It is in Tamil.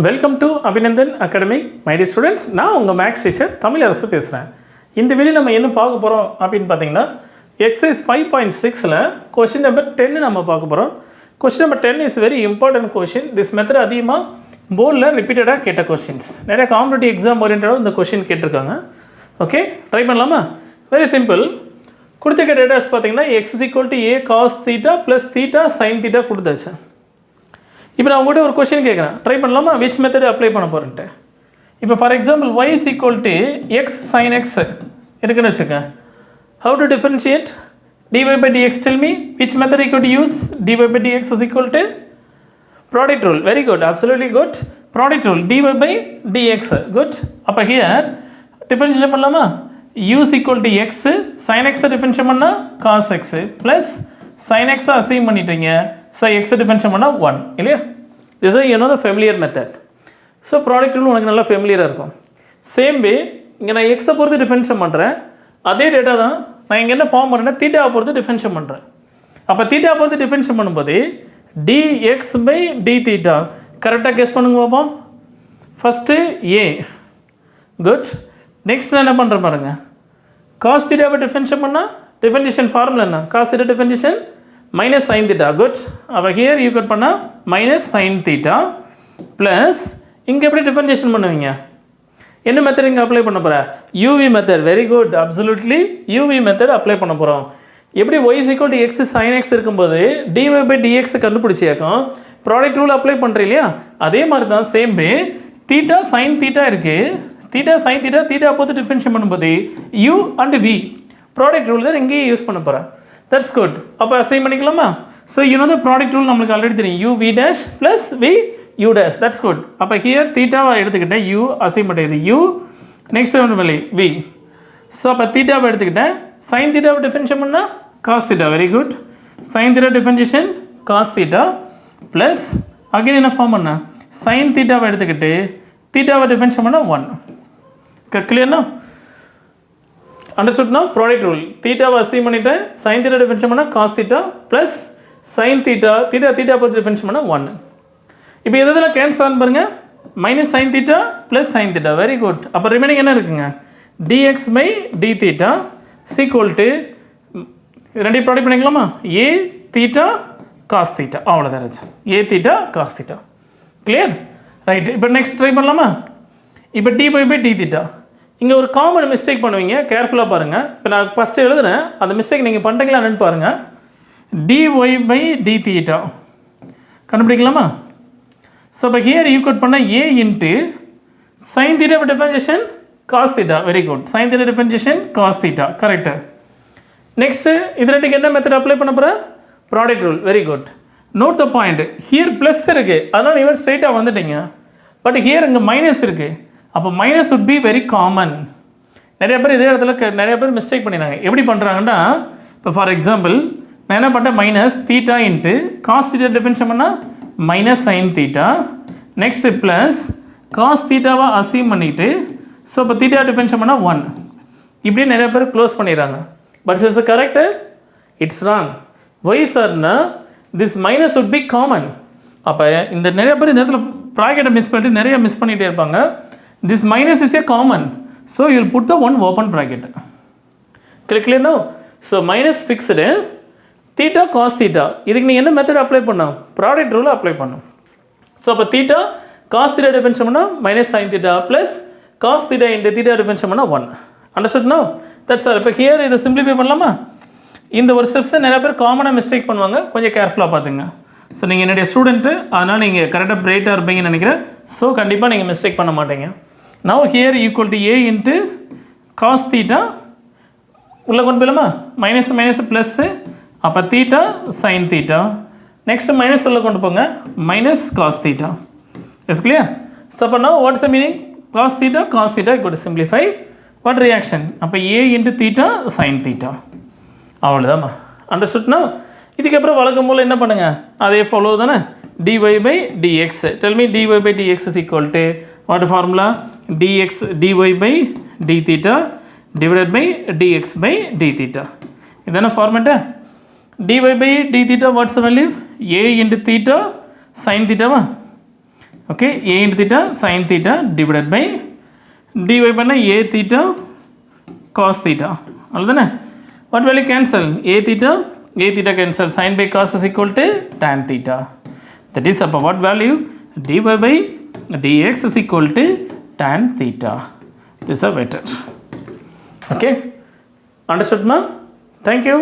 Welcome to Aabinandan Academy, my dear students. நான் உங்கள் மேக்ஸ் டீச்சர் தமிழரசு பேசுகிறேன். இந்த வீடியோ நம்ம என்ன பார்க்க போகிறோம் அப்படின்னு பார்த்தீங்கன்னா எக்ஸசைஸ் 5.6ல் கொஷின் நம்பர் 10 நம்ம பார்க்க போகிறோம். Question number 10 is very important question. This method அதிகமாக போர்டில் ரிப்பீட்டடாக கேட்ட கொஷின்ஸ். நிறைய காம்படிட்டிவ் எக்ஸாம் ஓரியன்டாக இந்த கொஷின் கேட்டிருக்காங்க. ஓகே, ட்ரை பண்ணலாமா? Very simple. கொடுத்துருக்க டேட்டாஸ் பார்த்தீங்கன்னா x is equal to a cos theta plus theta sign theta கொடுத்தாச்சு. இப்போ நான் உங்கள்கிட்ட ஒரு கொஷின் கேட்குறேன், ட்ரை பண்ணலாமா? விச் மெத்தட் அப்ளை பண்ண போகிறேன்ட்டு. இப்போ for example y is equal to x sin x இருக்குன்னு வச்சுக்கேன். How to differentiate dy by dx? Tell me which method you could use. Dy by dx is equal to product rule. Very good, absolutely good. Product rule dy by dx. Good. அப்போ here differentiate பண்ணலாமா? u is equal to x sin x differentiate பண்ணால் cos x plus sin x assign பண்ணிட்டீங்க. ஸோ x டிஃபரன்ஷியேட் பண்ணால் 1 இல்லையா? This is you know the familiar method. So product rule உனக்கு நல்லா ஃபெமிலியராக இருக்கும். சேம் வே இங்கே நான் எக்ஸை பொறுத்து டிஃபரன்ஷியேட் பண்ணுறேன். அதே டேட்டா தான் நான் இங்கே என்ன ஃபார்ம் பண்ணுறேன்னா தீட்டாவை பொறுத்து டிஃபரன்ஷியேட் பண்ணுறேன். அப்போ தீட்டாவை பொறுத்து டிஃபரன்ஷியேட் பண்ணும்போது dx by d தீட்டா கரெக்டாக கெஸ் பண்ணுங்க பார்ப்போம். First A. குட். நெக்ஸ்ட் நான் என்ன பண்ணுறேன் பாருங்க, காஸ் தீட்டாவை டிஃபரன்ஷியேட் பண்ணால் டிஃபரன்ஷியேஷன் ஃபார்முலா என்ன? Cos theta differentiation minus sin theta. Good. அப்போ here you could பண்ணால் minus sin theta plus இங்கே எப்படி டிஃபரன்ஷியேஷன் பண்ணுவீங்க? என்ன மெத்தட் இங்கே அப்ளை பண்ண போகிறேன்? UV method. Very good, absolutely UV method apply பண்ண போகிறோம். எப்படி y is equal to x sin x இருக்கும்போது dy by dx கண்டுபிடிச்சியாக்கும் ப்ராடக்ட் ரூல் அப்ளை பண்ணுறேன் இல்லையா? அதே மாதிரி தான் same way theta sign theta இருக்குது. தீட்டா சைன் தீட்டா தீட்டா போட்டு டிஃபரன்ஷியேட் பண்ணும்போது u and v product rule தான் இங்கேயே யூஸ் பண்ண போகிறேன். That's good. அப்போ அசைன் பண்ணிக்கலாமா? So you know the product rule நம்மளுக்கு ஆல்ரெடி தெரியும், u v dash plus v u dash. That's good. அப்போ ஹியர் தீட்டாவை எடுத்துக்கிட்டேன், u அசைன் பண்ணியது u, நெக்ஸ்ட் ஒன்று வேலை v. ஸோ அப்போ தீட்டாவை எடுத்துக்கிட்டேன், சைன் தீட்டாவை டிஃபரன்ஷியேட் பண்ணால் cos theta. Very good. Sine theta differentiation cos theta plus again என்ன ஃபார்ம் பண்ணேன், சைன் தீட்டாவை எடுத்துக்கிட்டு தீட்டாவை டிஃபரன்ஷியேட் பண்ணால் 1. கிளியர்னா? அண்டர்ஸ்டுட்? நான் ப்ராடக்ட் ரூல் தீட்டாவை அசைன் பண்ணிவிட்டேன், சைன் தீட்டா டிஃபரன்ஷியேட் பண்ணால் cos theta plus sine theta theta theta பார்த்து டிஃபரன்ஷியேட் பண்ணால் 1. இப்போ எதில் கேன்சல் ஆன் பாருங்கள், minus sine theta plus sine theta. Very good. அப்போ ரிமைனிங் என்ன இருக்குங்க, dx by d theta sequel to ரெண்டையும் ப்ராடக்ட் பண்ணிக்கலாமா? A theta cos theta. அவ்வளோதான் இருந்துச்சு, a theta cos theta. Clear? Right. இப்போ நெக்ஸ்ட் ட்ரை பண்ணலாமா? இப்போ டி பை டி தீட்டா. இங்கே ஒரு காமன் மிஸ்டேக் பண்ணுவீங்க, கேர்ஃபுல்லாக பாருங்கள். இப்போ நான் ஃபஸ்ட்டு எழுதுகிறேன், அந்த மிஸ்டேக் நீங்கள் பண்ணுறீங்களா என்னென்னு பாருங்கள். dy by d தீட்டா கண்டுபிடிக்கலாமா? ஸோ இப்போ ஹியர் யூ கோட் பண்ணால் a into sine theta differentiation cos theta. Very good. Sine theta differentiation cos theta. Correct. Next இது ரெண்டுக்கு என்ன மெத்தட் அப்ளை பண்ண போகிறேன்? Product rule. Very good. Note the point, here plus இருக்குது, அதனால் இவர் ஸ்ட்ரைட்டாக வந்துட்டீங்க. பட் ஹியர் இங்கே மைனஸ் இருக்குது. அப்போ minus would be very common. நிறைய பேர் இதே இடத்துல நிறைய பேர் மிஸ்டேக் பண்ணிடுறாங்க. எப்படி பண்ணுறாங்கன்னா, இப்போ ஃபார் எக்ஸாம்பிள் நான் என்ன பண்ணேன், minus theta into cos theta differentiate பண்ணால் minus sine theta, next plus cos தீட்டாவை அசீவ் பண்ணிவிட்டு ஸோ இப்போ தீட்டா டிஃபரன்ஷியேட் பண்ணால் 1. இப்படியே நிறைய பேர் க்ளோஸ் பண்ணிடுறாங்க. But is correct? It's wrong. Why சார்னா திஸ் மைனஸ் would be காமன். அப்போ இந்த நிறைய பேர் இந்த இடத்துல ப்ராக்கெட்டை மிஸ் பண்ணிட்டு நிறைய மிஸ் பண்ணிகிட்டே இருப்பாங்க. This minus is a common, so you will put the one open bracket. Clear now? So minus fixed theta cos theta. இதுக்கு நீங்கள் என்ன மெத்தட் அப்ளை பண்ணோம்? ப்ராடக்ட் ரூலை அப்ளை பண்ணோம். ஸோ அப்போ தீட்டா காஸ் தீட்டா டிஃபரன்ஷியேட் பண்ணால் minus sine theta plus cos theta into theta differentiate பண்ணால் 1. Understood no? That's sir. இப்போ ஹியர் இதை சிம்பிளிஃபை பண்ணலாமா? இந்த ஒரு ஸ்டெப்ஸை நிறைய பேர் காமனாக மிஸ்டேக் பண்ணுவாங்க, கொஞ்சம் கேர்ஃபுல்லாக பார்த்துங்க. ஸோ நீங்கள் என்னுடைய ஸ்டூடெண்ட்டு, அதனால் நீங்கள் கரெக்டாக பிரைட்டாக இருப்பீங்கன்னு நினைக்கிறேன். ஸோ கண்டிப்பாக நீங்கள் மிஸ்டேக் பண்ண மாட்டீங்க. Now here equal to a into cos theta உள்ள கொண்டு போயிடலாமா? மைனஸ் மைனஸ் ப்ளஸ் அப்போ theta sign theta, next minus உள்ள கொண்டு போங்க, minus cos theta. Is clear? So அப்போ now what's the meaning? cos theta equal to simplify what reaction? அப்போ a into theta sin theta. அவ்வளோதாம்மா. அண்டர்ஸ்டுட்னா? இதுக்கப்புறம் வழக்கம் போல் என்ன பண்ணுங்கள், அதே ஃபாலோ தானே. dy by dx. Tell me dy by dx is equal to what formula? dx dy by d theta divided by dx by d theta. இதான ஃபார்மேட்டா? dy by d theta what's the value? a into theta sin theta வா? okay, a into theta sin theta divided by dy பண்ண a theta cos theta அவ்வளவுதானே. what value cancel, a theta cancel, sin by cos is equal to tan theta. That is அப்போ what value, dy by dx is equal to tan theta. This is a method. Okay, understood ma? Thank you.